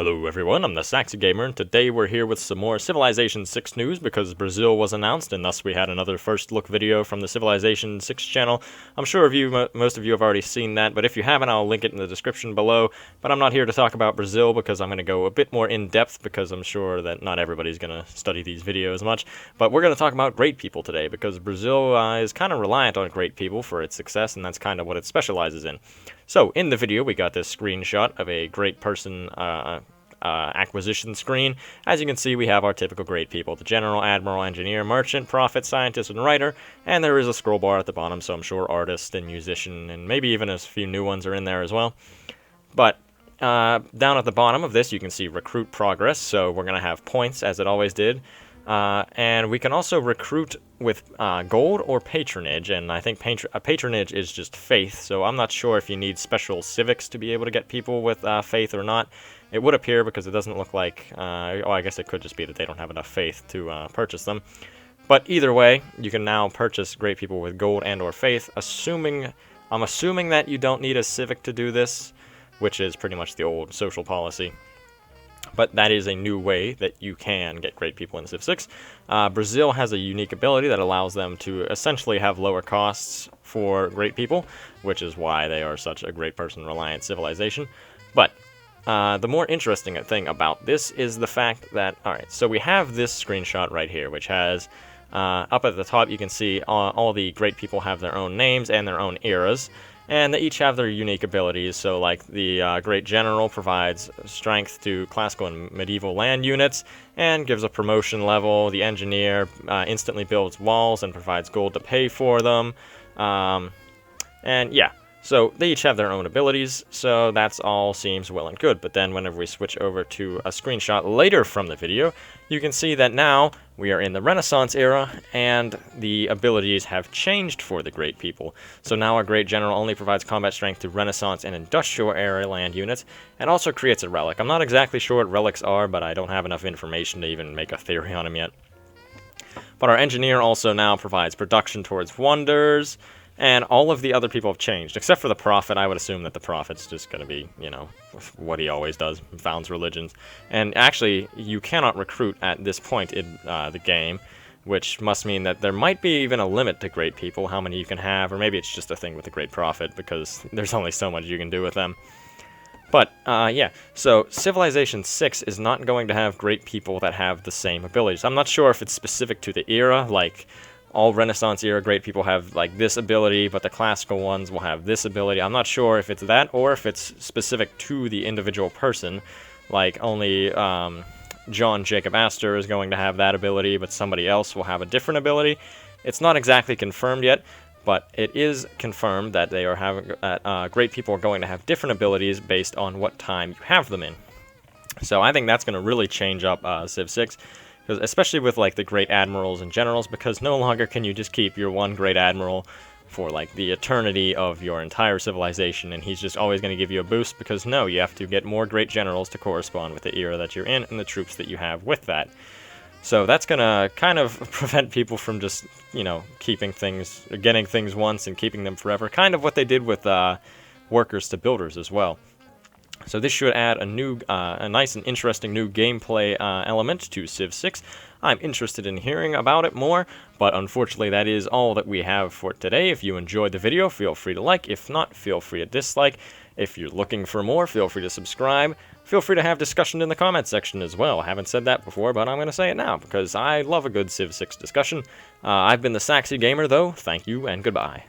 Hello everyone, I'm the Saxy Gamer, and today we're here with some more Civilization VI news because Brazil was announced, and thus we had another first look video from the Civilization VI channel. I'm sure most of you have already seen that, but if you haven't, I'll link it in the description below. But I'm not here to talk about Brazil because I'm going to go a bit more in-depth because I'm sure that not everybody's going to study these videos much. But we're going to talk about great people today because Brazil is kind of reliant on great people for its success, and that's kind of what it specializes in. So, in the video, we got this screenshot of a great person acquisition screen. As you can see, we have our typical great people: the general, admiral, engineer, merchant, prophet, scientist, and writer. And there is a scroll bar at the bottom, so I'm sure artist and musician, and maybe even a few new ones are in there as well. But down at the bottom of this, you can see recruit progress, so we're going to have points, as it always did. And we can also recruit with gold or patronage, and I think patronage is just faith, so I'm not sure if you need special civics to be able to get people with faith or not. It would appear because it doesn't look like, I guess it could just be that they don't have enough faith to purchase them. But either way, you can now purchase great people with gold and or faith, I'm assuming that you don't need a civic to do this, which is pretty much the old social policy. But that is a new way that you can get great people in Civ 6. Brazil has a unique ability that allows them to essentially have lower costs for great people, which is why they are such a great person-reliant civilization. But the more interesting thing about this is the fact that, alright, so we have this screenshot right here, which has, up at the top you can see all the great people have their own names and their own eras. And they each have their unique abilities, so like the Great General provides strength to classical and medieval land units, and gives a promotion level. The Engineer instantly builds walls and provides gold to pay for them. And yeah, so they each have their own abilities, so that's all seems well and good. But then whenever we switch over to a screenshot later from the video, you can see that now we are in the Renaissance era, and the abilities have changed for the great people. So now our Great General only provides combat strength to Renaissance and Industrial era land units, and also creates a relic. I'm not exactly sure what relics are, but I don't have enough information to even make a theory on them yet. But our Engineer also now provides production towards wonders, and all of the other people have changed, except for the Prophet. I would assume that the Prophet's just going to be, you know, what he always does, founds religions. And actually, you cannot recruit at this point in the game, which must mean that there might be even a limit to great people, how many you can have, or maybe it's just a thing with the Great Prophet, because there's only so much you can do with them. But, yeah, so Civilization 6 is not going to have great people that have the same abilities. I'm not sure if it's specific to the era, like all Renaissance era great people have like this ability, but the classical ones will have this ability. I'm not sure if it's that or if it's specific to the individual person, like only John Jacob Astor is going to have that ability, but somebody else will have a different ability. It's not exactly confirmed yet, but it is confirmed that they are having great people are going to have different abilities based on what time you have them in. So I think that's going to really change up Civ 6. Especially with like the great admirals and generals, because no longer can you just keep your one great admiral for like the eternity of your entire civilization, and he's just always going to give you a boost, because no, you have to get more great generals to correspond with the era that you're in and the troops that you have with that. So that's going to kind of prevent people from just, you know, keeping things, getting things once and keeping them forever, kind of what they did with workers to builders as well. So this should add a nice and interesting new gameplay element to Civ 6. I'm interested in hearing about it more, but unfortunately that is all that we have for today. If you enjoyed the video, feel free to like. If not, feel free to dislike. If you're looking for more, feel free to subscribe. Feel free to have discussion in the comments section as well. I haven't said that before, but I'm going to say it now, because I love a good Civ 6 discussion. I've been the Saxy Gamer, though. Thank you, and goodbye.